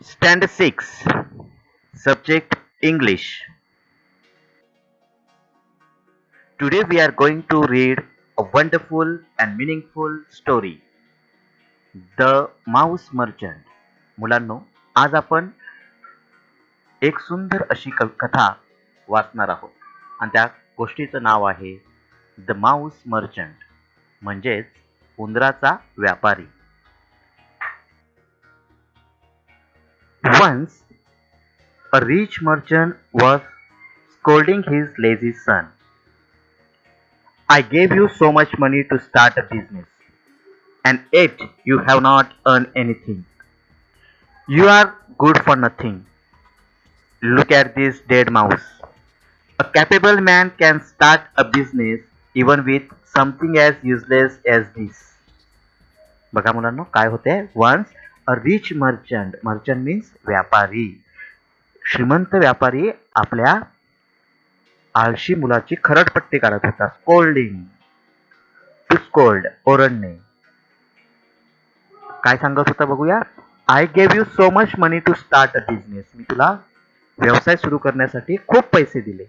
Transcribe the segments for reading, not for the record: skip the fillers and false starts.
Stand 6. Subject English. Today we are going to read a wonderful and meaningful story. The Mouse Merchant. मुलांनो, आज आपण एक सुंदर अशी कथा वाचणार आहोत. आणि त्या गोष्टीचं नाव आहे द माऊस मर्चंट, म्हणजेच उंदराचा व्यापारी. Once a rich merchant was scolding his lazy son. I gave you so much money to start a business, and yet you have not earned anything. You are good for nothing. Look at this dead mouse. A capable man can start a business even with something as useless as this. बघा मुलांनो, काय होते? Once a rich merchant, merchant means व्यापारी, श्रीमंत व्यापारी आपल्या आळशी मुलाची खरडपट्टी काढत होता. स्कोल्डिंग, टू स्कोल्ड, ओरडणे. काय सांगत होता बघूया. I gave you so much money to start a business. मी तुला व्यवसाय सुरू करण्यासाठी खूप पैसे दिले.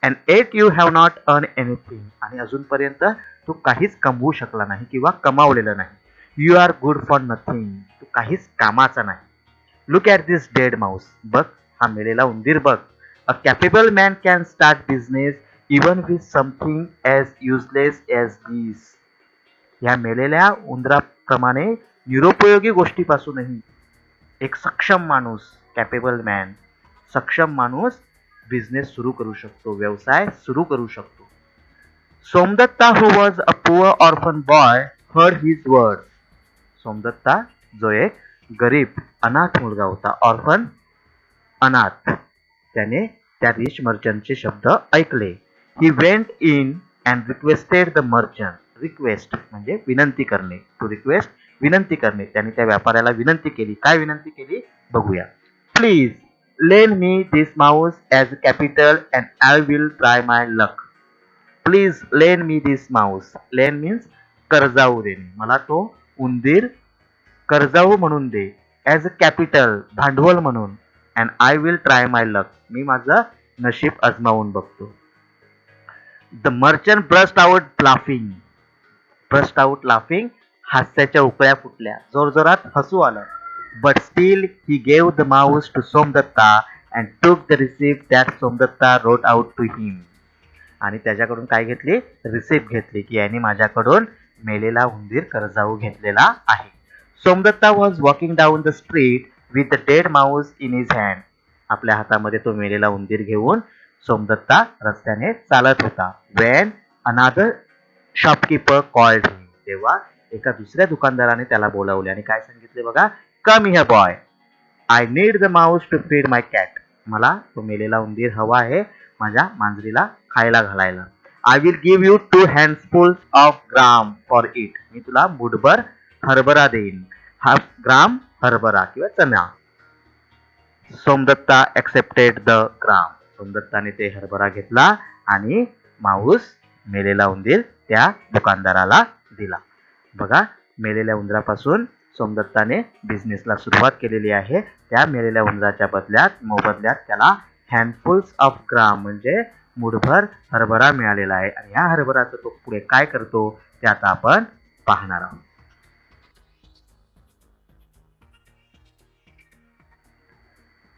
And yet you have not earn anything. आणि अजूनपर्यंत तू काहीच कमवू शकला नाही किंवा कमावलेलं नाही. You are good for nothing. तू काहीच कामाचा नाही. Look at this dead mouse. बघ हा मेलेला उंदीर बघ. A capable man can start business even with something as useless as this. या मेलेल्या उंदराप्रमाणे निरुपयोगी गोष्टीपासूनही एक सक्षम माणूस, कॅपेबल मॅन, सक्षम माणूस बिझनेस सुरू करू शकतो, व्यवसाय सुरू करू शकतो. Somadatta who was a poor orphan boy heard his words. Somadatta जो एक गरीब अनाथ मुलगा होता, ऑर्फन अनाथ, त्याने त्या रिच मर्चंटचे शब्द ऐकले. He went in and requested the merchant. Request म्हणजे विनंती करणे. टू रिक्वेस्ट, विनंती करणे. त्याने त्या व्यापाऱ्याला विनंती केली. काय विनंती केली बघूया. Please lane me this Mouse as capital and I will try my luck. Please lane me this Mouse. Lane means कर्जाऊ देणे. मला तो उंदीर कर्जाऊ म्हणून दे. ॲज अ कॅपिटल, भांडवल म्हणून. And I will try my luck. मी माझं नशीब आजमावून बघतो. The merchant burst out laughing. Burst out laughing, हास्याच्या उकळ्या फुटल्या, जोरजोरात हसू आलं. But still he gave the mouse to Somadatta and took the receipt that Somadatta wrote out to him. आणि त्याच्याकडून काय घेतली? रिसिप्ट घेतली की यांनी माझ्याकडून मेलेला उंदीर कर्जाऊ घेतलेला आहे. Somdatta was walking down the street with the dead Mouse in his hand. आपल्या हातामध्ये तो मेलेला उंदीर घेऊन सोमदत्ता रस्त्याने चालत होता. वेन अनादर शॉपकीपर कॉल्ड हिम. तेव्हा एका दुसऱ्या दुकानदाराने त्याला बोलावले आणि काय सांगितले बघा. Come here boy, I need the mouse to feed my cat. मला तो मेलेला उंदीर हवा आहे माझ्या मांजरीला खायला घालायला. I will give you 2 handfuls of gram for it. मी तुला मुठभर हरभरा देईन. हाफ ग्राम हरभरा किंवा चणा. Somadatta accepted the gram. सोमदत्ताने ते हरभरा घेतला आणि माऊस, मेलेला उंदीर, त्या दुकानदाराला दिला. बघा, मेलेल्या उंदरापासून सोमदत्ताने बिझनेसला सुरुवात केलेली आहे. त्या मेलेल्या उंदराच्या मोबदल्यात त्याला हँडफुल्स ऑफ ग्राम म्हणजे मुठभर हरभरा मिळालेला आहे. आणि ह्या हरभराचं तो पुढे काय करतो ते आता आपण पाहणार आहोत.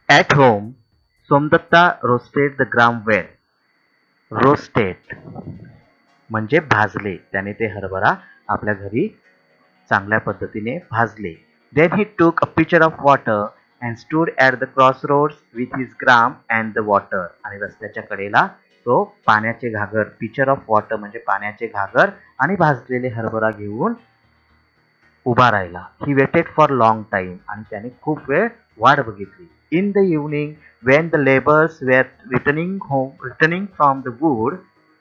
At home Somdatta roasted the gram well. Roasted म्हणजे भाजले. त्याने ते हरभरा आपल्या घरी चांगल्या पद्धतीने भाजले. Then he took a pitcher of water and stood at the cross roads with his gram and the water. आणि रस्त्याच्या कडेला तो पाण्याचे घागर, पिचर ऑफ वॉटर म्हणजे पाण्याचे घागर आणि भाजलेले हरभरा घेऊन उभा राहिला. He waited for long time. आणि त्याने खूप वेळ वाट बघितली. In the evening when the labours were returning from the wood.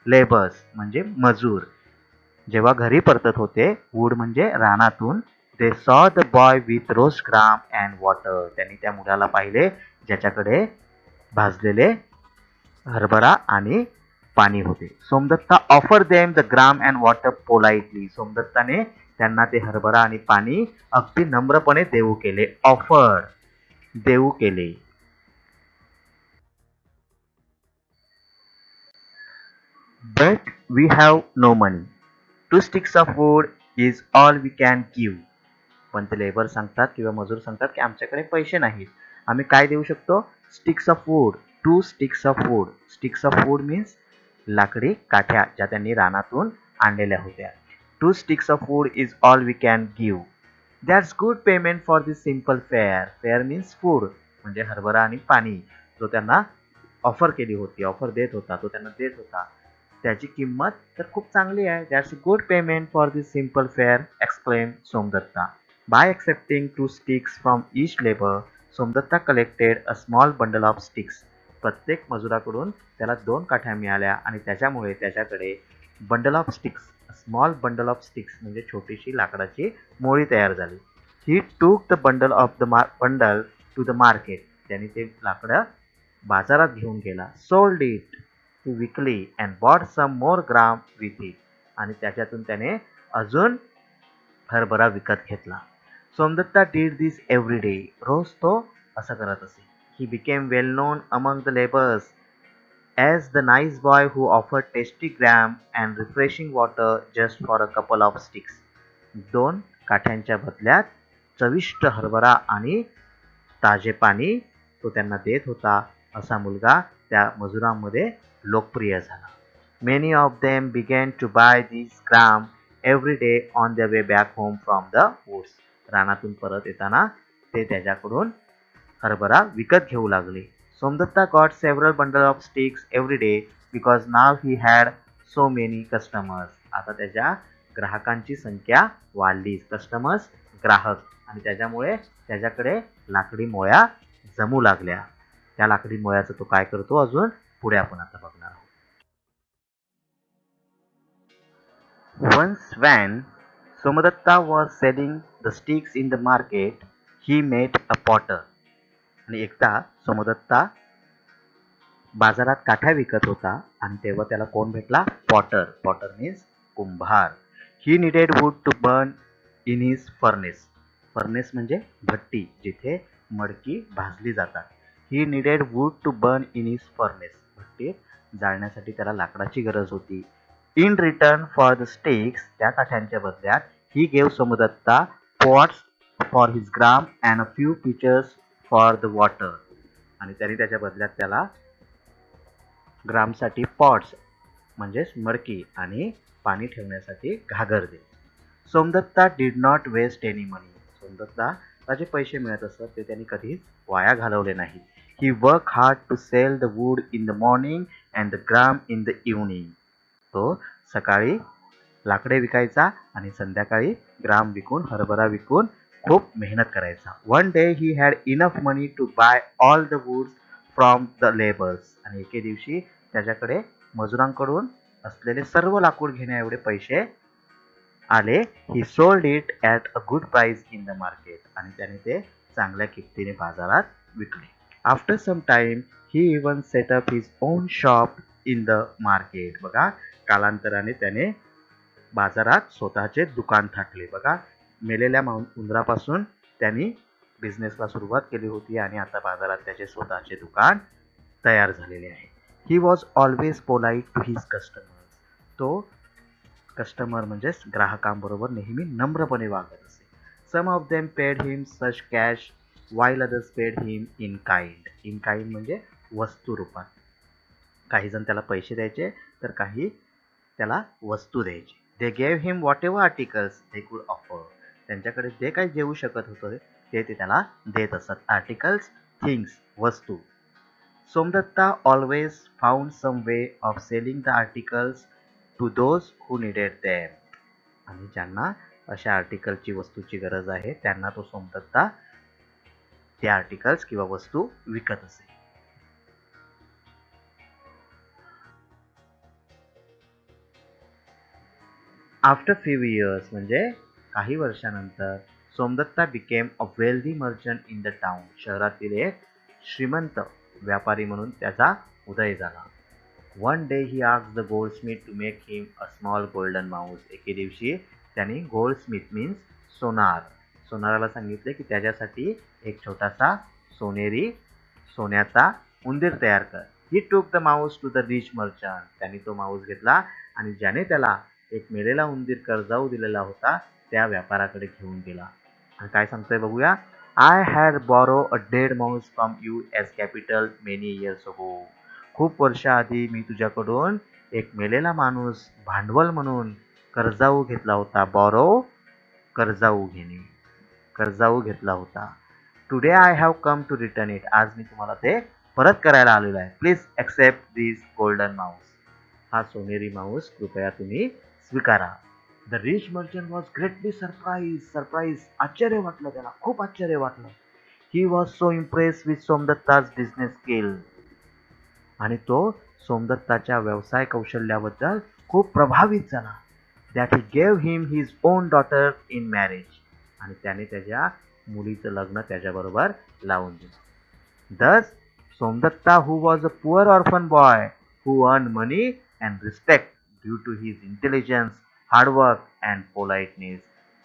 Labours म्हणजे मजूर जेव्हा घरी परतत होते, वूड म्हणजे रानातून, they saw the boy with roast gram and water. त्यांनी त्या मुलाला पाहिले ज्याच्याकडे भाजलेले हरभरा आणि पाणी होते. Somadatta offer them the gram and water politely. सोमदत्ताने त्यांना ते हरभरा आणि पाणी अगदी नम्रपणे देऊ केले. ऑफर देऊ केले. But we have no money. 2 sticks of wood is all we can give. पण ते लेबर सांगतात किंवा मजूर सांगतात की आमच्याकडे पैसे नाहीत. आम्ही काय देऊ शकतो? Sticks of wood. 2 sticks of wood. Sticks of wood means लाकडी काठ्या ज्या त्यांनी रानातून आणलेल्या होत्या. 2 sticks of wood is all we can give. That's good payment for this simple fare. Fare means food. म्हणजे हरभरा आणि पाणी जो त्यांना ऑफर केली होती, ऑफर देत होता, तो त्यांना देत होता. त्याची किंमत तर खूप चांगली आहे. That's good payment for this simple fare exclaim Somadatta. By accepting 2 sticks from each labour, Somadatta collected a small bundle of sticks. प्रत्येक मजुराकडून त्याला 2 काठ्या मिळाल्या आणि त्याच्यामुळे त्याच्याकडे bundle of sticks, small bundle of sticks म्हणजे छोटीशी लाकडाची मोळी तयार झाली. He took the bundle of the bundle to the market. त्यांनी ते लाकडं बाजारात घेऊन गेला. सोल्ड इट टू विकली and bought some more gram with it. आणि त्याच्यातून त्याने अजून हरभरा विकत घेतला. Somadatta did this every day. रोज तो असं करत असे. He became well known among the labours as the nice boy who offered tasty gram and refreshing water just for a couple of sticks. 2 काठ्यांच्या बदल्यात चविष्ट हरभरा आणि ताजे पाणी तो त्यांना देत होता. असा मुलगा त्या मजुरांमध्ये लोकप्रिय झाला. Many of them began to buy these gram every day on their way back home from the woods. रानातून परत येताना ते त्याच्याकडून हरभरा विकत घेऊ लागले. Somdatta got several bundles of sticks every day because now he had so many customers. आता त्याच्या ग्राहकांची संख्या वाढली. कस्टमर्स ग्राहक. आणि त्याच्यामुळे त्याच्याकडे लाकडी मोळ्या जमू लागल्या. त्या लाकडी मोळ्याचं तो काय करतो अजून पुढे आपण आता बघणार आहोत. Once when Somadatta was selling the sticks in the market, he met a potter. आणि एकदा सोमदत्ता बाजारात काठ्या विकत होता आणि तेव्हा त्याला कोण भेटला? पॉटर. पॉटर मीन्स कुंभार. He needed wood to burn in his furnace. Furnace म्हणजे भट्टी जिथे मडकी भाजली जातात. He needed wood to burn in his furnace. भट्टीत जाळण्यासाठी त्याला लाकडाची गरज होती. In return for the sticks, त्या काठ्यांच्या बदल्यात he gave Somadatta pots for his gram and a few pitchers for the water. आणि त्यांनी त्याच्या बदल्यात त्याला ग्रामसाठी पॉट्स म्हणजेच मडकी आणि पाणी ठेवण्यासाठी घागर दिले. Somadatta did not waste any money. Somadatta जे पैसे मिळत असतात ते त्यांनी कधीच वाया घालवले नाही. He work hard to sell the wood in the morning and the gram in the evening. तो सकाळी लाकडे विकायचा आणि संध्याकाळी ग्राम विकून हरभरा विकून खूप मेहनत करायचा. One day he had enough money to buy all the woods from the labours. आणि एके दिवशी त्याच्याकडे मजुरांकडून असलेले सर्व लाकूड घेण्या एवढे पैसे आले. He sold it at a good price in the market. आणि त्याने ते चांगल्या किमतीने बाजारात विकले. After some time he even set up his own shop in the market. बघा कालांतराने त्याने बाजारात स्वतःचे दुकान थाटले. बघा मेलेल्या उंदरापासून त्यांनी बिझनेसला सुरुवात केली होती आणि आता बाजारात त्याचे स्वतःचे दुकान तयार झालेले आहे. He was always polite to his customers. तो कस्टमर म्हणजेच ग्राहकांबरोबर नेहमी नम्रपणे वागत असे. Some of them paid him such cash while others paid him in kind. In kind म्हणजे वस्तू रूपात. काही जण त्याला पैसे द्यायचे तर काही त्याला वस्तू द्यायची. They gave him what ever articles they could offer. त्यांच्याकडे जे काही देऊ शकत होतं ते त्याला देत असत. आर्टिकल्स थिंग्स वस्तू. Somdatta always found some way of selling the articles to those who needed them. आणि ज्यांना अशा आर्टिकलची वस्तूची गरज आहे त्यांना तो सोमदत्ता ते आर्टिकल्स किंवा वस्तू विकत असे. आफ्टर फ्यू इयर्स म्हणजे काही वर्षानंतर Somdatta became a wealthy merchant in the town. शहरातील एक श्रीमंत व्यापारी म्हणून त्याचा उदय झाला. One day he asked the goldsmith to make him a small golden mouse. एके दिवशी त्यांनी गोल्डस्मिथ मीन्स सोनाराला सांगितले की त्याच्यासाठी एक छोटासा सोनेरी सोन्याचा उंदीर तयार कर. He took the mouse to the rich merchant. त्यांनी तो माऊस घेतला आणि ज्याने त्याला एक मेलेला उंदीर कर्जाऊ दिलेला होता त्या व्यापाराकडे घेऊन गेला. आणि काय सांगतोय बघूया. I had borrow a dead Mouse from you as capital many years ago. खूप वर्षाआधी मी तुझ्याकडून एक मेलेला माणूस भांडवल म्हणून कर्जाऊ घेतला होता. बॉरो कर्जाऊ घेणे, कर्जाऊ घेतला होता. Today I have come to return it. आज मी तुम्हाला ते परत करायला आलेलो आहे. Please accept this golden mouse. हा सोनेरी माऊस कृपया तुम्ही स्वीकारा. The rich merchant was greatly surprise. आश्चर्य वाटलं त्याला, खूप आश्चर्य वाटलं. He was so impress with Somadatta's business skill. आणि तो सोमदत्ताच्या व्यवसाय कौशल्याबद्दल खूप प्रभावित झाला. That he gave him his own daughter in marriage. आणि त्याने त्याच्या मुलीचं लग्न त्याच्याबरोबर लावून दिलं. Thus Somdatta who was a poor orphan boy who earn money and respect due to his intelligence, hard work and politeness.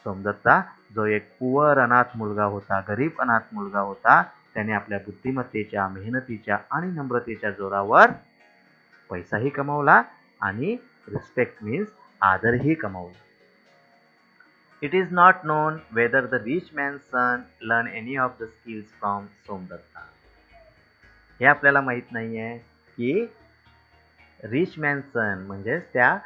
Somdatta जो एक पुअर अनाथ मुलगा होता, गरीब अनाथ मुलगा होता, त्याने आपल्या बुद्धिमत्तेच्या, मेहनतीच्या आणि नम्रतेच्या जोरावर पैसाही कमावला आणि रिस्पेक्ट मीन्स आदरही कमावला. It is not known whether the rich man son learn any of the skills from Somdatta. हे आपल्याला माहीत नाही आहे की रिच मॅन सन म्हणजेच त्या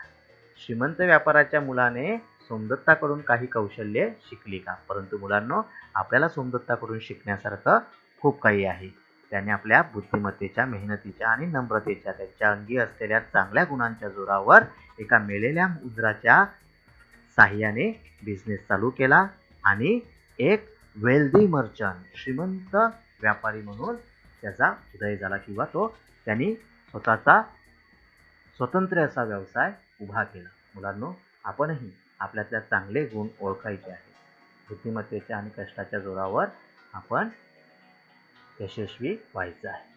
श्रीमंत व्यापाराच्या मुलाने सोमदत्ताकडून काही कौशल्ये शिकली का. परंतु मुलांनो, आपल्याला सोमदत्ताकडून शिकण्यासारखं खूप काही आहे. त्याने आपल्या बुद्धिमत्तेच्या, मेहनतीच्या आणि नम्रतेच्या, त्यांच्या अंगी असलेल्या चांगल्या गुणांच्या जोरावर एका मेलेल्या उंदराच्या साह्याने बिझनेस चालू केला आणि एक वेल्दी मर्चंट, श्रीमंत व्यापारी म्हणून त्याचा उदय झाला किंवा त्यांनी स्वतःचा स्वतंत्र असा व्यवसाय उभा केला. मुलांनो, आपणही आपल्यातल्या चांगले गुण ओळखायचे आहेत. बुद्धिमत्तेच्या आणि कष्टाच्या जोरावर आपण यशस्वी व्हायचं आहे.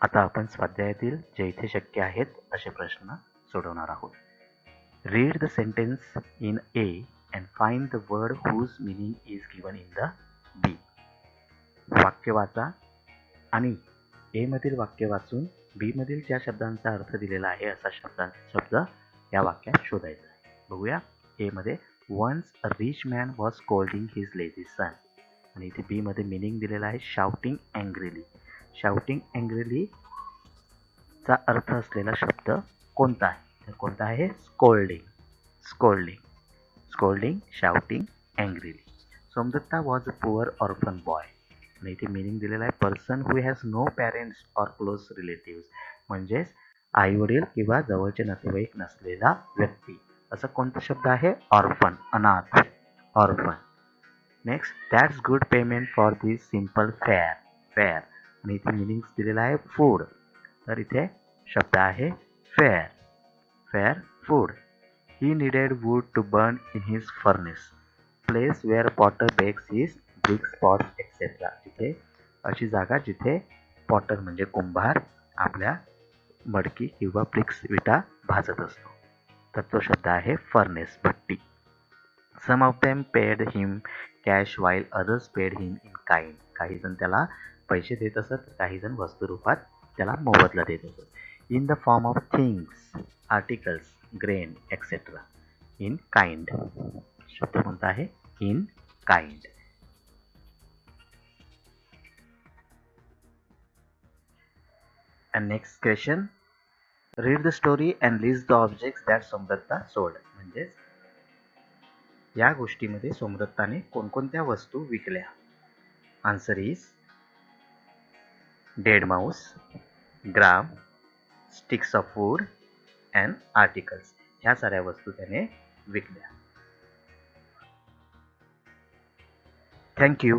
आता आपण स्वाध्यायातील जे इथे शक्य आहेत असे प्रश्न सोडवणार आहोत. Read the sentence in A and find the word whose meaning is given in the B. वाक्य वाचा आणि ए मधील वाक्य वाचून बी मधील ज्या शब्दांचा अर्थ दिलेला आहे असा शब्द या वाक्यात शोधायचा आहे. बघूया. ए मध्ये once a rich man was scolding his lazy son. आणि इथे बी मध्ये मिनिंग दिलेला आहे शाउटिंग अँग्रीली. शाउटिंग अँग्रीली चा अर्थ असलेला शब्द कोणता आहे? तर कोणता आहे? Scolding. Scolding, scolding, shouting angrily. Somadatta was a poor orphan boy. आणि इथे मिनिंग दिलेला आहे person who has no parents or close relatives. म्हणजेच आई वडील किंवा जवळचे नातेवाईक नसलेला व्यक्ती. असं कोणता शब्द आहे? ऑर्फन, अनाथ, orphan. Next, that's good payment for this simple fair. Fair आणि इथे मिनिंग्स दिलेला आहे फूड. तर इथे शब्द आहे fair. Fair, food. He needed wood to burn in his furnace, place where potter bakes his bricks pots etcetera. तिथे अशी जागा जिथे पॉटर म्हणजे कुंभार आपल्या मडकी किंवा ब्रिक्स विटा भाजत असतो. तर तो शब्द आहे फर्नेस, भट्टी. Some of them paid him cash while others paid him in kind. काही जण त्याला पैसे देत असत, काही जण वस्तुरूपात त्याला मोबदला देत असत. In the form of things, articles, grain etcetera. In kind. शब्द कोणता आहे? In kind. And next question, read the story and list the objects that Somdatta sold. म्हणजेच या गोष्टीमध्ये सोमदत्ताने कोणकोणत्या वस्तू विकल्या? Answer is dead mouse, gram, sticks of wood and articles. ह्या साऱ्या वस्तू त्याने विकल्या. थँक्यू.